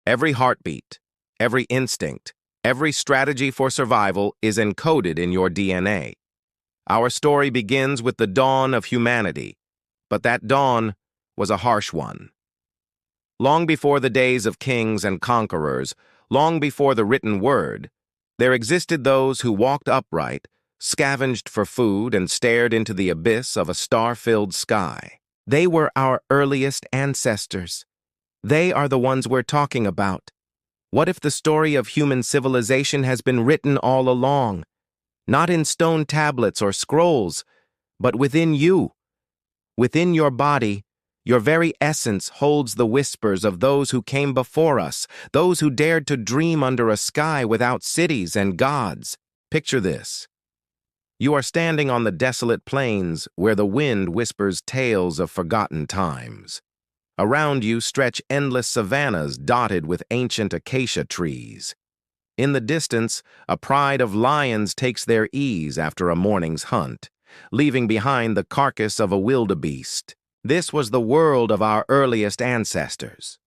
Every heartbeat, every instinct, every strategy for survival is encoded in your DNA. Our story begins with the dawn of humanity, but that dawn was a harsh one. Long before the days of kings and conquerors, long before the written word, there existed those who walked upright, scavenged for food, and stared into the abyss of a star-filled sky. They were our earliest ancestors. They are the ones we're talking about. What if the story of human civilization has been written all along, not in stone tablets or scrolls, but within you? Within your body, your very essence holds the whispers of those who came before us, those who dared to dream under a sky without cities and gods. Picture this. You are standing on the desolate plains where the wind whispers tales of forgotten times. Around you stretch endless savannas dotted with ancient acacia trees. In the distance, a pride of lions takes their ease after a morning's hunt, leaving behind the carcass of a wildebeest. This was the world of our earliest ancestors.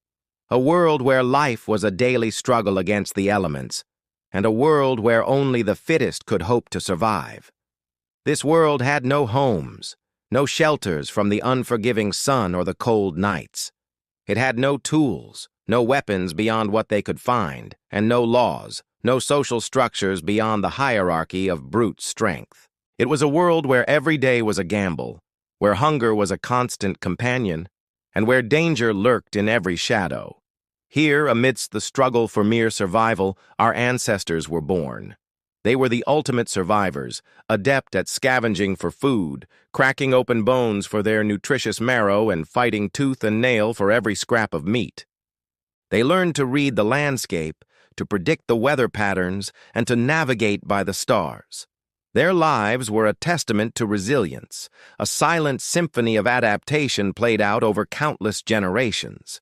A world where life was a daily struggle against the elements, and a world where only the fittest could hope to survive. This world had no homes, no shelters from the unforgiving sun or the cold nights. It had no tools, no weapons beyond what they could find, and no laws, no social structures beyond the hierarchy of brute strength. It was a world where every day was a gamble, where hunger was a constant companion, and where danger lurked in every shadow. Here, amidst the struggle for mere survival, our ancestors were born. They were the ultimate survivors, adept at scavenging for food, cracking open bones for their nutritious marrow, and fighting tooth and nail for every scrap of meat. They learned to read the landscape, to predict the weather patterns, and to navigate by the stars. Their lives were a testament to resilience, a silent symphony of adaptation played out over countless generations.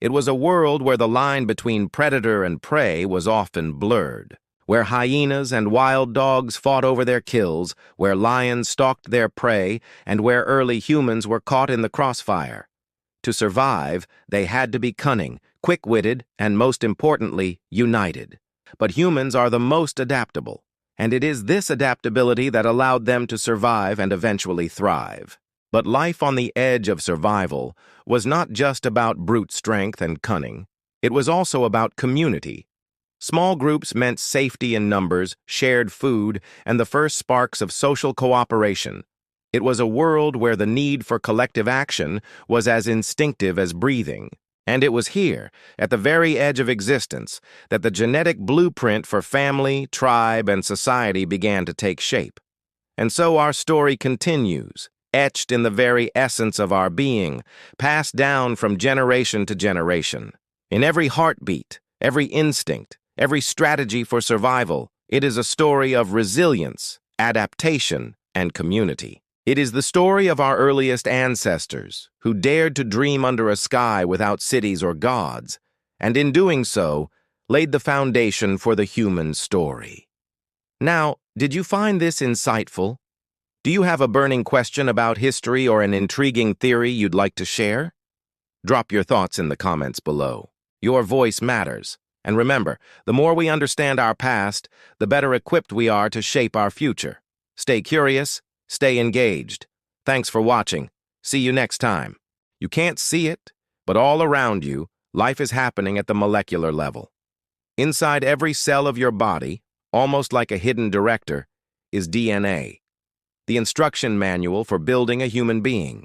It was a world where the line between predator and prey was often blurred, where hyenas and wild dogs fought over their kills, where lions stalked their prey, and where early humans were caught in the crossfire. To survive, they had to be cunning, quick-witted, and most importantly, united. But humans are the most adaptable, and it is this adaptability that allowed them to survive and eventually thrive. But life on the edge of survival was not just about brute strength and cunning. It was also about community. Small groups meant safety in numbers, shared food, and the first sparks of social cooperation. It was a world where the need for collective action was as instinctive as breathing. And it was here, at the very edge of existence, that the genetic blueprint for family, tribe, and society began to take shape. And so our story continues, etched in the very essence of our being, passed down from generation to generation. In every heartbeat, every instinct, every strategy for survival, it is a story of resilience, adaptation, and community. It is the story of our earliest ancestors, who dared to dream under a sky without cities or gods, and in doing so, laid the foundation for the human story. Now, did you find this insightful? Do you have a burning question about history or an intriguing theory you'd like to share? Drop your thoughts in the comments below. Your voice matters. And remember, the more we understand our past, the better equipped we are to shape our future. Stay curious. Stay engaged. Thanks for watching. See you next time. You can't see it, but all around you, life is happening at the molecular level. Inside every cell of your body, almost like a hidden director, is DNA, the instruction manual for building a human being.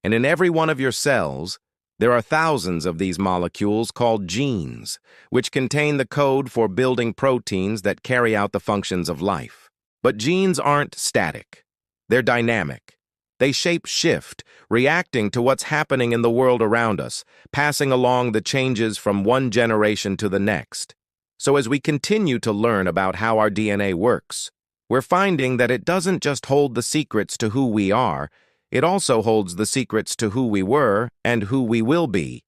And in every one of your cells, there are thousands of these molecules called genes, which contain the code for building proteins that carry out the functions of life. But genes aren't static. They're dynamic. They shape-shift, reacting to what's happening in the world around us, passing along the changes from one generation to the next. So as we continue to learn about how our DNA works, we're finding that it doesn't just hold the secrets to who we are, it also holds the secrets to who we were and who we will be.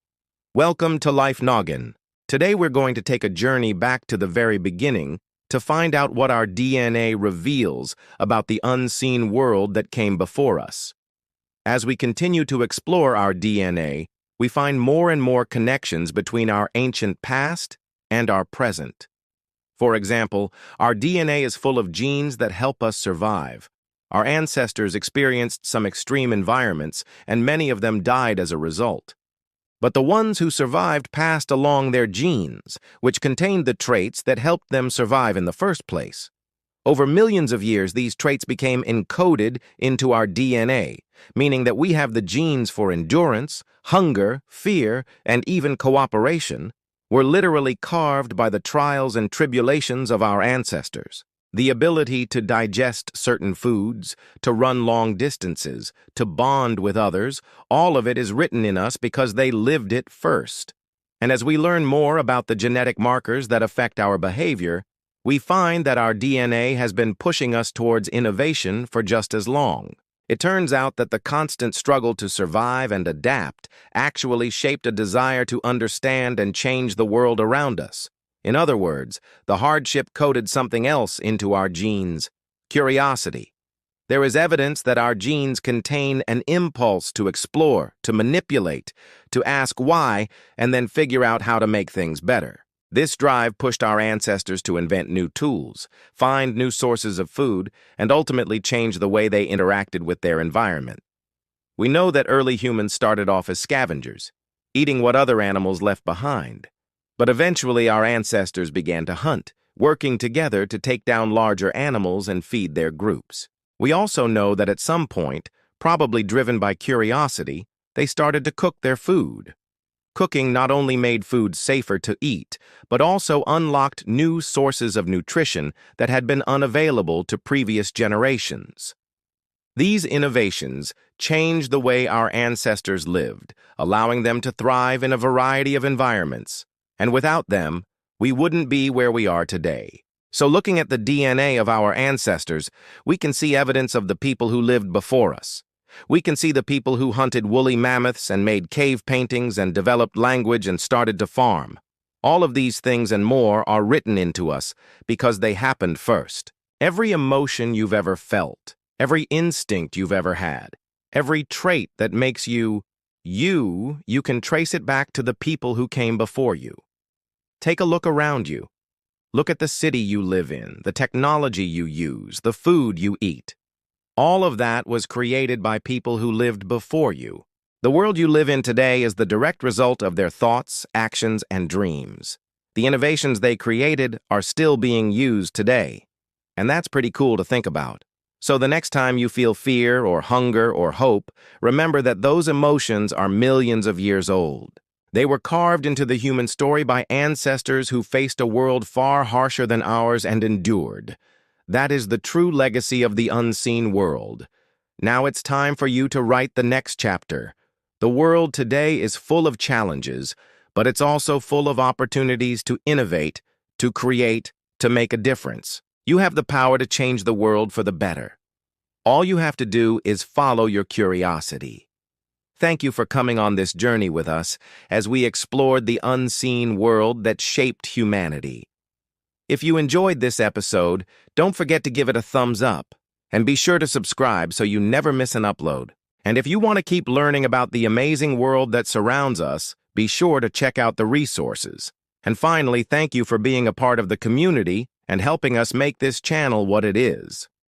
Welcome to Life Noggin. Today we're going to take a journey back to the very beginning to find out what our DNA reveals about the unseen world that came before us. As we continue to explore our DNA, we find more and more connections between our ancient past and our present. For example, our DNA is full of genes that help us survive. Our ancestors experienced some extreme environments, and many of them died as a result. But the ones who survived passed along their genes, which contained the traits that helped them survive in the first place. Over millions of years, these traits became encoded into our DNA, meaning that we have the genes for endurance, hunger, fear, and even cooperation, were literally carved by the trials and tribulations of our ancestors. The ability to digest certain foods, to run long distances, to bond with others, all of it is written in us because they lived it first. And as we learn more about the genetic markers that affect our behavior, we find that our DNA has been pushing us towards innovation for just as long. It turns out that the constant struggle to survive and adapt actually shaped a desire to understand and change the world around us. In other words, the hardship coded something else into our genes: curiosity. There is evidence that our genes contain an impulse to explore, to manipulate, to ask why, and then figure out how to make things better. This drive pushed our ancestors to invent new tools, find new sources of food, and ultimately change the way they interacted with their environment. We know that early humans started off as scavengers, eating what other animals left behind. But eventually our ancestors began to hunt, working together to take down larger animals and feed their groups. We also know that at some point, probably driven by curiosity, they started to cook their food. Cooking not only made food safer to eat, but also unlocked new sources of nutrition that had been unavailable to previous generations. These innovations changed the way our ancestors lived, allowing them to thrive in a variety of environments. And without them, we wouldn't be where we are today. So looking at the DNA of our ancestors, we can see evidence of the people who lived before us. We can see the people who hunted woolly mammoths and made cave paintings and developed language and started to farm. All of these things and more are written into us because they happened first. Every emotion you've ever felt, every instinct you've ever had, every trait that makes you can trace it back to the people who came before you. Take a look around you. Look at the city you live in, the technology you use, the food you eat. All of that was created by people who lived before you. The world you live in today is the direct result of their thoughts, actions, and dreams. The innovations they created are still being used today. And that's pretty cool to think about. So the next time you feel fear or hunger or hope, remember that those emotions are millions of years old. They were carved into the human story by ancestors who faced a world far harsher than ours and endured. That is the true legacy of the unseen world. Now it's time for you to write the next chapter. The world today is full of challenges, but it's also full of opportunities to innovate, to create, to make a difference. You have the power to change the world for the better. All you have to do is follow your curiosity. Thank you for coming on this journey with us as we explored the unseen world that shaped humanity. If you enjoyed this episode, don't forget to give it a thumbs up, and be sure to subscribe so you never miss an upload. And if you want to keep learning about the amazing world that surrounds us, be sure to check out the resources. And finally, thank you for being a part of the community and helping us make this channel what it is.